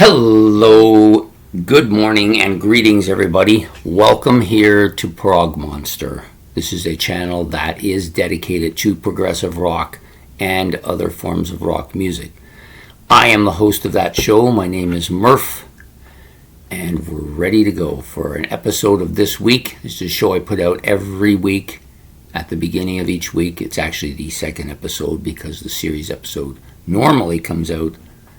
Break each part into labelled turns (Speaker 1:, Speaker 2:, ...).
Speaker 1: Hello, good morning, and greetings, everybody. Welcome here to Prog Monster. This is a channel that is dedicated to progressive rock and other forms of rock music. I am the host of that show. My name is Murph, and we're ready to go for an episode of this week. This is a show I put out every week at the beginning of each week. It's actually the second episode because the series episode normally comes out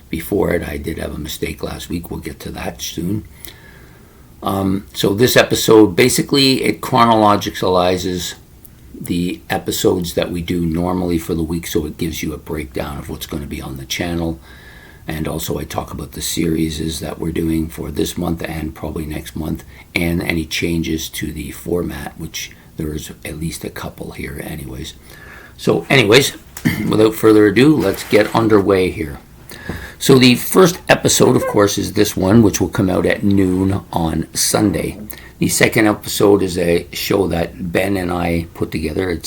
Speaker 1: before it. I did have a mistake last week. We'll get to that soon. So this episode, basically, it chronologicalizes the episodes that we do normally for the week, so it gives you a breakdown of what's going to be on the channel. And also I talk about the series that we're doing for this month and probably next month, and any changes to the format, which there is at least a couple here anyways. So anyways, without further ado, let's get underway here. So the first episode, of course, is this one, which will come out at noon on Sunday. The second episode is a show that Ben and I put together.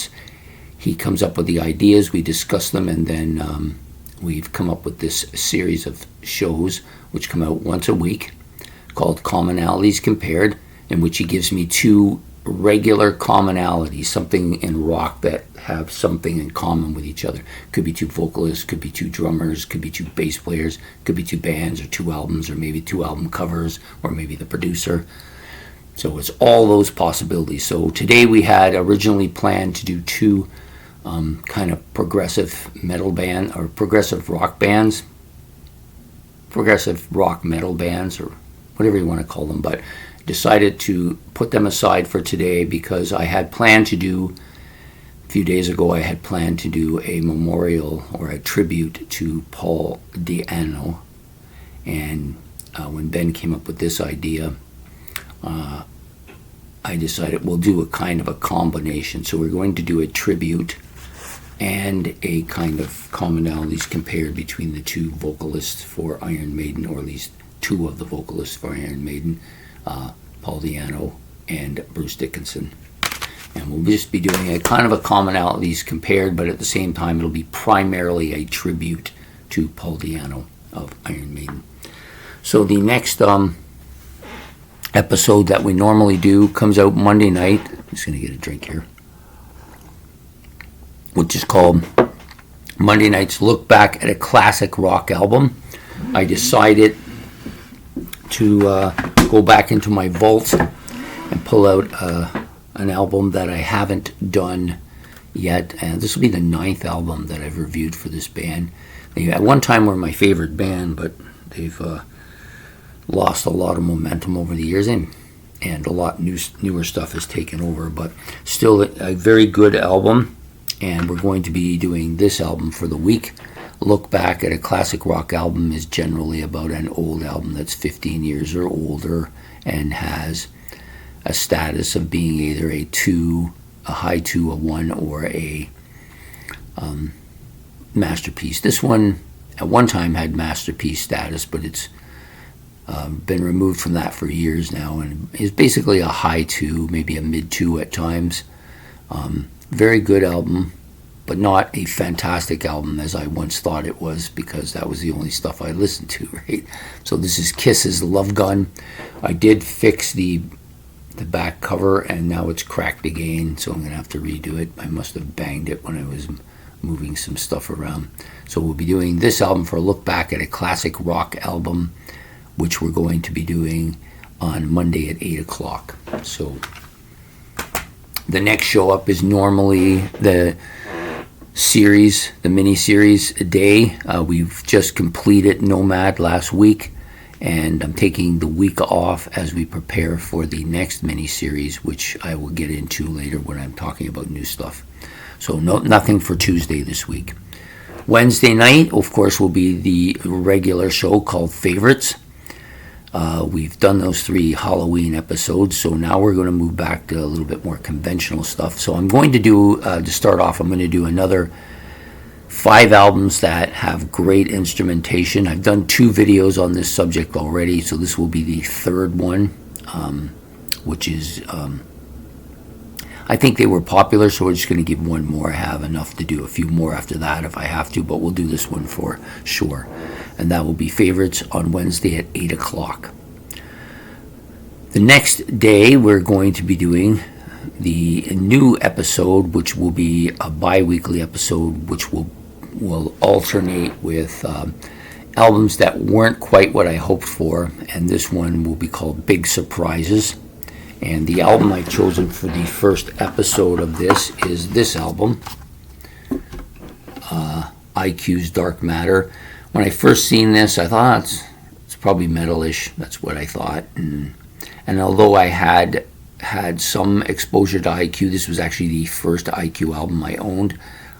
Speaker 1: He comes up with the ideas, we discuss them, and then we've come up with this series of shows which come out once a week called Commonalities Compared, in which he gives me two regular commonalities, something in rock that have something in common with each other. Could be two vocalists, could be two drummers, could be two bass players, could be two bands or two albums, or maybe two album covers, or maybe the producer. So it's all those possibilities. So today we had originally planned to do two kind of progressive metal band or progressive rock bands, progressive rock metal bands, or whatever you want to call them, but decided to put them aside for today because I had planned to do, a few days ago, I had planned to do a memorial or a tribute to Paul Di'Anno. And when Ben came up with this idea, I decided we'll do a kind of a combination. So we're going to do a tribute and a kind of commonalities compared between the two vocalists for Iron Maiden, or at least two of the vocalists for Iron Maiden, Paul Di'Anno and Bruce Dickinson. And we'll just be doing a kind of a commonalities compared, but at the same time it'll be primarily a tribute to Paul Di'Anno of Iron Maiden. So the next episode that we normally do comes out Monday night. I'm just going to get a drink here, which is called Monday Night's Look Back at a Classic Rock Album. I decided to go back into my vault and pull out an album that I haven't done yet, and this will be the 9th album that I've reviewed for this band. They at one time were my favorite band, but they've lost a lot of momentum over the years, and a lot newer stuff has taken over, but still a very good album. And we're going to be doing this album for the week. Look back at a classic rock album is generally about an old album that's 15 years or older and has a status of being either a 2, a high 2, a 1, or a masterpiece. This one at one time had masterpiece status, but it's been removed from that for years now, and is basically a high 2, maybe a mid 2 at times. Very good album, but not a fantastic album as I once thought it was, because that was the only stuff I listened to, right? So this is Kiss's Love Gun. I did fix the back cover, and now it's cracked again, so I'm going to have to redo it. I must have banged it when I was moving some stuff around. So we'll be doing this album for a look back at a classic rock album, which we're going to be doing on Monday at 8 o'clock. So the next show up is normally the series, the mini-series day. We've just completed Nomad last week, and I'm taking the week off as we prepare for the next mini-series, which I will get into later when I'm talking about new stuff. So nothing for Tuesday this week. Wednesday night, of course, will be the regular show called Favorites. We've done those 3 Halloween episodes, so now we're going to move back to a little bit more conventional stuff. So I'm going to do, to start off, I'm going to do another 5 albums that have great instrumentation. I've done 2 videos on this subject already, so this will be the 3rd one, which is, I think they were popular, so we're just going to give one more. I have enough to do a few more after that if I have to, but we'll do this one for sure. and that will be favorites on Wednesday at 8 o'clock. The next day, we're going to be doing the new episode, which will be a bi-weekly episode, which will alternate with albums that weren't quite what I hoped for, and this one will be called Big Surprises. And the album I've chosen for the first episode of this is this album, IQ's Dark Matter. When I first seen this, I thought it's probably metal-ish. That's what I thought. And although I had some exposure to IQ, this was actually the first IQ album I owned.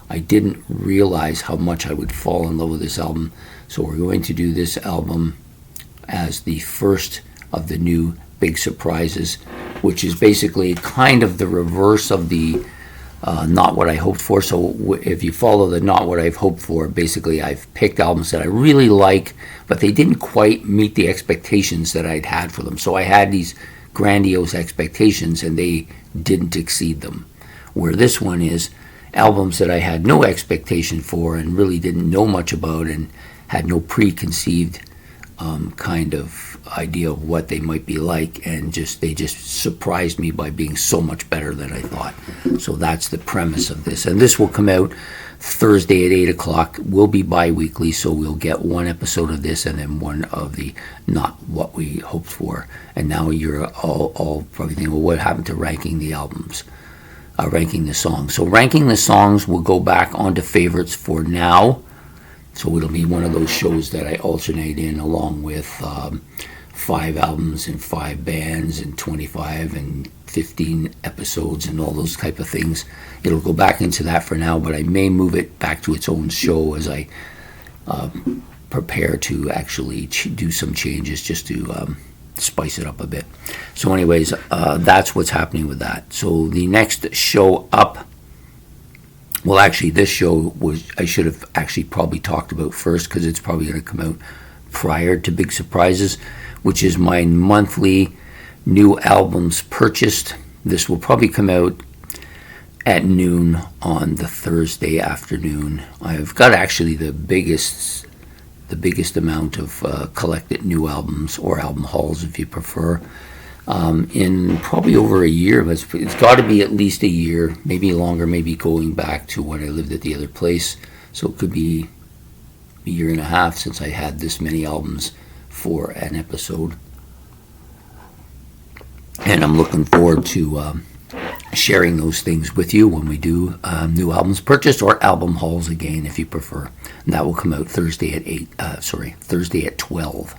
Speaker 1: I didn't realize how much I would fall in love with this album. So we're going to do this album as the first of the new Big Surprises, which is basically kind of the reverse of the Not What I Hoped For. So if you follow the Not What I've Hoped For, basically I've picked albums that I really like, but they didn't quite meet the expectations that I'd had for them. So I had these grandiose expectations and they didn't exceed them. Where this one is albums that I had no expectation for and really didn't know much about and had no preconceived kind of idea of what they might be like, and they just surprised me by being so much better than I thought. So that's the premise of this, and this will come out Thursday at 8 o'clock. Will be bi-weekly, so we'll get one episode of this and then one of the Not What We Hoped For. And now you're all probably thinking, well, what happened to ranking the albums? Ranking the songs. So ranking the songs will go back onto favorites for now. So it'll be one of those shows that I alternate in along with 5 albums and 5 bands and 25 and 15 episodes and all those type of things. It'll go back into that for now, but I may move it back to its own show as I prepare to actually do some changes just to spice it up a bit. So anyways, that's what's happening with that. So the next show up, well, actually, this show I should have actually probably talked about first because it's probably going to come out prior to Big Surprises, which is my monthly new albums purchased. This will probably come out at noon on the Thursday afternoon. I've got actually the biggest amount of collected new albums, or album hauls if you prefer, in probably over a year. But it's got to be at least a year, maybe longer, maybe going back to when I lived at the other place. So it could be a year and a half since I had this many albums for an episode. And I'm looking forward to sharing those things with you when we do new albums purchased, or album hauls again if you prefer. And that will come out Thursday at 12.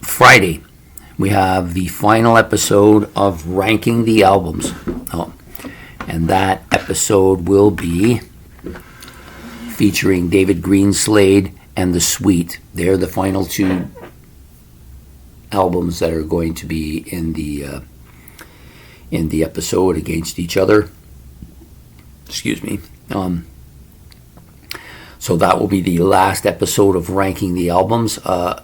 Speaker 1: Friday, we have the final episode of Ranking the Albums. And that episode will be featuring David Greenslade and The Sweet. They're the final 2 albums that are going to be in the episode against each other. Excuse me. So that will be the last episode of Ranking the Albums.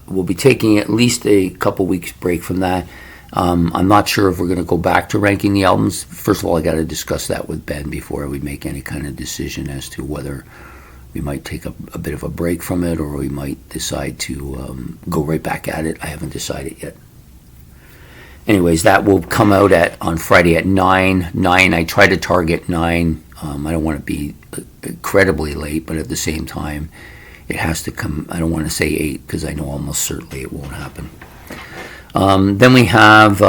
Speaker 1: We'll be taking at least a couple weeks break from that. I'm not sure if we're going to go back to ranking the albums. First of all, I got to discuss that with Ben before we make any kind of decision as to whether we might take a bit of a break from it, or we might decide to go right back at it. I haven't decided yet. Anyways, that will come out on Friday at 9. I try to target 9. I don't want to be incredibly late, but at the same time, it has to come. I don't want to say 8 because I know almost certainly it won't happen. Then we have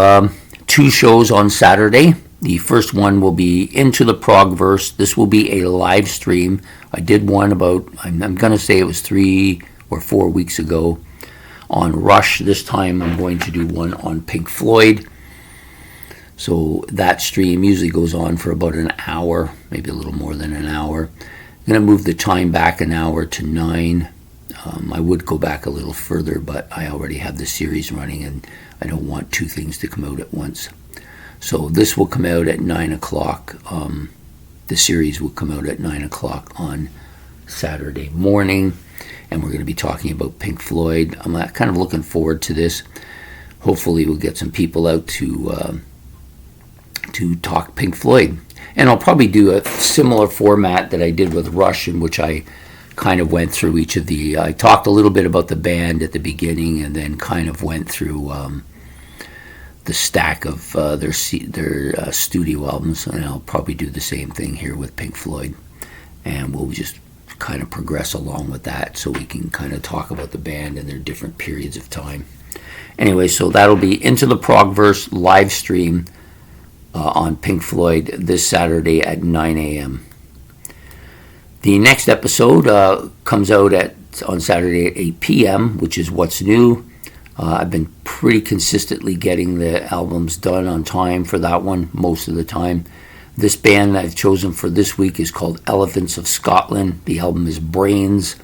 Speaker 1: 2 shows on Saturday. The first one will be Into the Progverse. This will be a live stream. I did one about, I'm going to say it was 3 or 4 weeks ago, on Rush. This time I'm going to do one on Pink Floyd. So that stream usually goes on for about an hour, maybe a little more than an hour. I'm going to move the time back an hour to 9. I would go back a little further, but I already have the series running and I don't want 2 things to come out at once. So this will come out at 9 o'clock. The series will come out at 9 o'clock on Saturday morning, and we're going to be talking about Pink Floyd. I'm kind of looking forward to this. Hopefully we'll get some people out to talk Pink Floyd. And I'll probably do a similar format that I did with Rush, in which I kind of went through each of the. I talked a little bit about the band at the beginning, and then kind of went through the stack of their studio albums, and I'll probably do the same thing here with Pink Floyd, and we'll just kind of progress along with that, so we can kind of talk about the band and their different periods of time. Anyway, so that'll be Into the Progverse live stream on Pink Floyd this Saturday at 9 a.m. The next episode comes out on Saturday at 8 p.m., which is What's New. I've been pretty consistently getting the albums done on time for that one most of the time. This band that I've chosen for this week is called Elephants of Scotland. The album is Brains.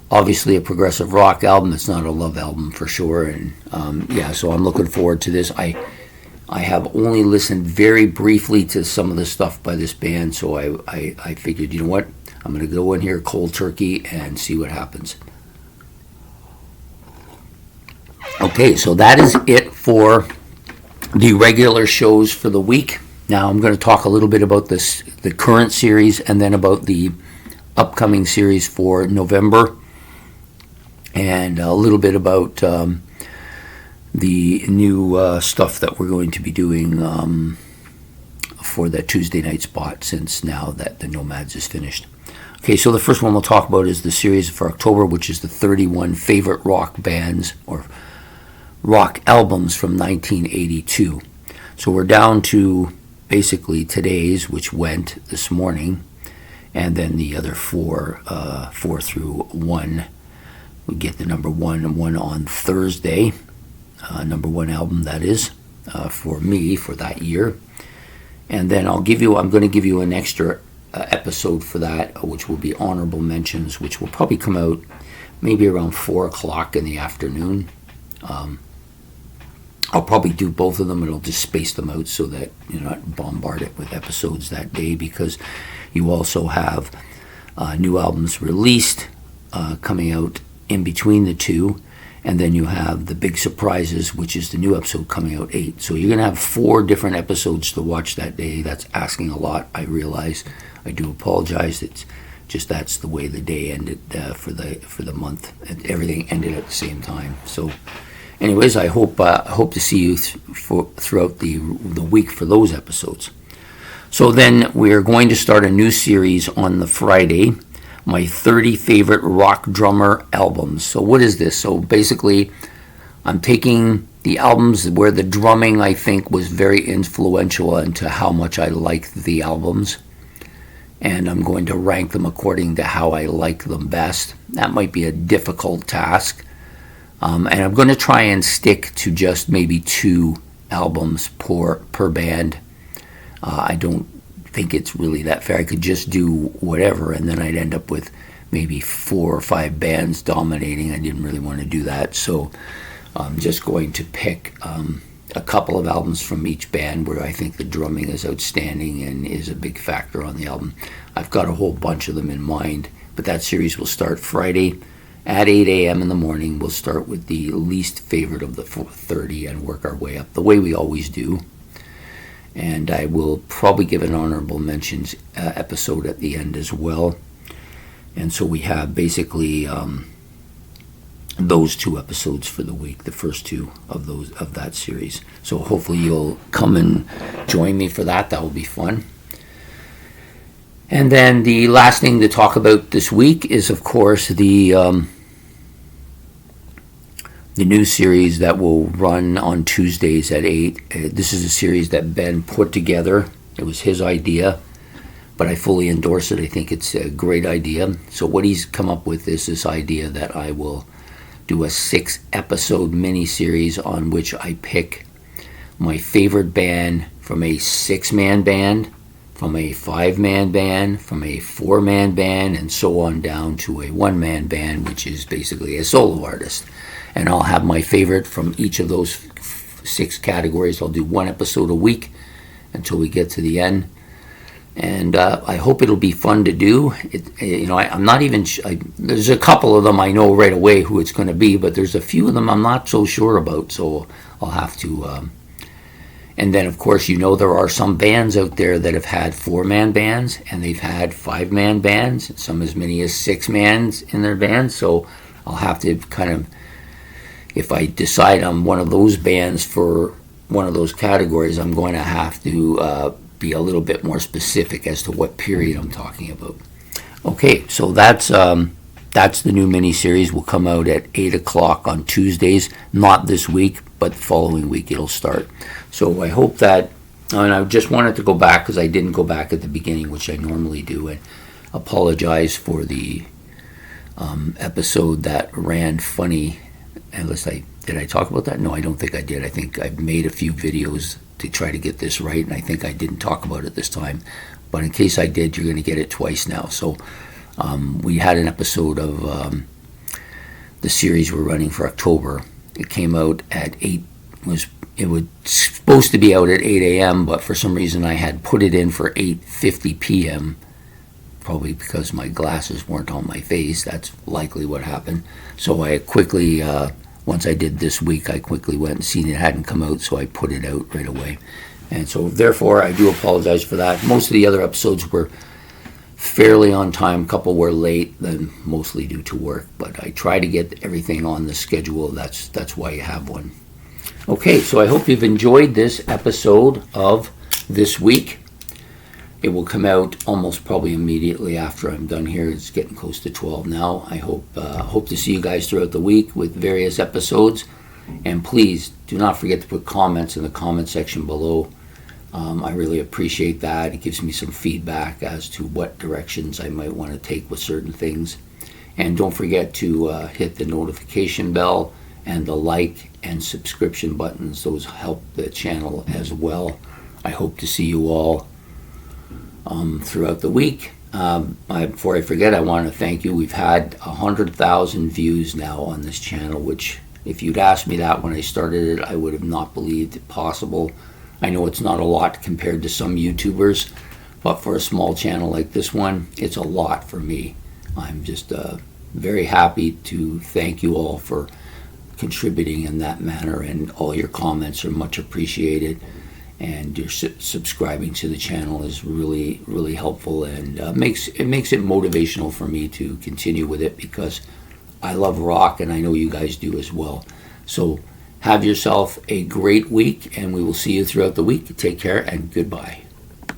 Speaker 1: Obviously a progressive rock album. It's not a love album for sure. And so I'm looking forward to this. I have only listened very briefly to some of the stuff by this band, so I figured, you know what, I'm going to go in here cold turkey and see what happens. Okay, so that is it for the regular shows for the week. Now I'm going to talk a little bit about the current series, and then about the upcoming series for November, and a little bit about the new stuff that we're going to be doing for the Tuesday night spot, since now that the Nomads is finished. Okay, so the first one we'll talk about is the series for October, which is the 31 favorite rock bands or rock albums from 1982. So we're down to basically today's, which went this morning, and then the other four through 1. We get the number one on Thursday, number 1 album that is, for me for that year. And then I'm going to give you an extra episode for that, which will be honorable mentions, which will probably come out maybe around 4 o'clock in the afternoon. I'll probably do both of them, and I'll just space them out so that you're not bombarded with episodes that day, because you also have new albums released coming out in between the two, and then you have the big surprises, which is the new episode coming out 8. So you're going to have 4 different episodes to watch that day. That's asking a lot, I realize. I do apologize. It's just that's the way the day ended for the month. Everything ended at the same time. So anyways, I hope to see you throughout the week for those episodes. So then we're going to start a new series on the Friday, my 30 favorite rock drummer albums. So what is this? So basically, I'm taking the albums where the drumming, I think, was very influential into how much I liked the albums, and I'm going to rank them according to how I like them best. That might be a difficult task. And I'm going to try and stick to just maybe 2 albums per band. I don't think it's really that fair. I could just do whatever, and then I'd end up with maybe 4 or 5 bands dominating. I didn't really want to do that, so I'm just going to pick a couple of albums from each band where I think the drumming is outstanding and is a big factor on the album. I've got a whole bunch of them in mind, but that series will start Friday at 8 a.m. in the morning. We'll start with the least favorite of the 30 and work our way up the way we always do. And I will probably give an honorable mentions episode at the end as well. And so we have basically those 2 episodes for the week, the first 2 of that series. So hopefully you'll come and join me for that. That will be fun. And then the last thing to talk about this week is, of course, the new series that will run on Tuesdays at 8. This is a series that Ben put together. It was his idea, but I fully endorse it. I think it's a great idea. So what he's come up with is this idea that I will do a 6-episode mini-series on which I pick my favorite band from a 6-man band, from a 5-man band, from a 4-man band, and so on down to a 1-man band, which is basically a solo artist. And I'll have my favorite from each of those 6 categories. I'll do 1 episode a week until we get to the end. And I hope it'll be fun to do. I'm not even. There's a couple of them I know right away who it's going to be, but there's a few of them I'm not so sure about. So I'll have to And then, of course, there are some bands out there that have had 4-man bands, and they've had 5-man bands, and some as many as 6-man in their bands. So I'll have to kind of, if I decide on one of those bands for one of those categories, I'm going to have to be a little bit more specific as to what period I'm talking about. Okay, so that's the new mini-series. Will come out at 8 o'clock on Tuesdays, not this week, but the following week it'll start. So I hope that, and I just wanted to go back because I didn't go back at the beginning, which I normally do, and apologize for the episode that ran funny. Unless did I talk about that? No, I don't think I did. I think I've made a few videos to try to get this right, and I think I didn't talk about it this time. But in case I did, you're going to get it twice now. So we had an episode of the series we're running for October. It came out at 8. It was supposed to be out at 8 a.m., but for some reason I had put it in for 8:50 p.m., probably because my glasses weren't on my face. That's likely what happened. So I quickly, once I did this week, I quickly went and seen it hadn't come out, so I put it out right away. And so therefore I do apologize for that. Most of the other episodes were fairly on time. A couple were late, then mostly due to work, but I try to get everything on the schedule. That's why you have one. Okay, so I hope you've enjoyed this episode of This Week. It will come out almost probably immediately after I'm done here. It's getting close to 12 now. I hope to see you guys throughout the week with various episodes. And please do not forget to put comments in the comment section below. I really appreciate that. It gives me some feedback as to what directions I might want to take with certain things. And don't forget to hit the notification bell and the like and subscription buttons. Those help the channel as well. I hope to see you all throughout the week. Before I forget, I want to thank you. We've had 100,000 views now on this channel, which if you'd asked me that when I started it, I would have not believed it possible. I know it's not a lot compared to some YouTubers, but for a small channel like this one, it's a lot for me. I'm just very happy to thank you all for contributing in that manner, and all your comments are much appreciated, and your subscribing to the channel is really, really helpful, and makes it motivational for me to continue with it, because I love rock and I know you guys do as well. So have yourself a great week, and we will see you throughout the week. Take care and goodbye.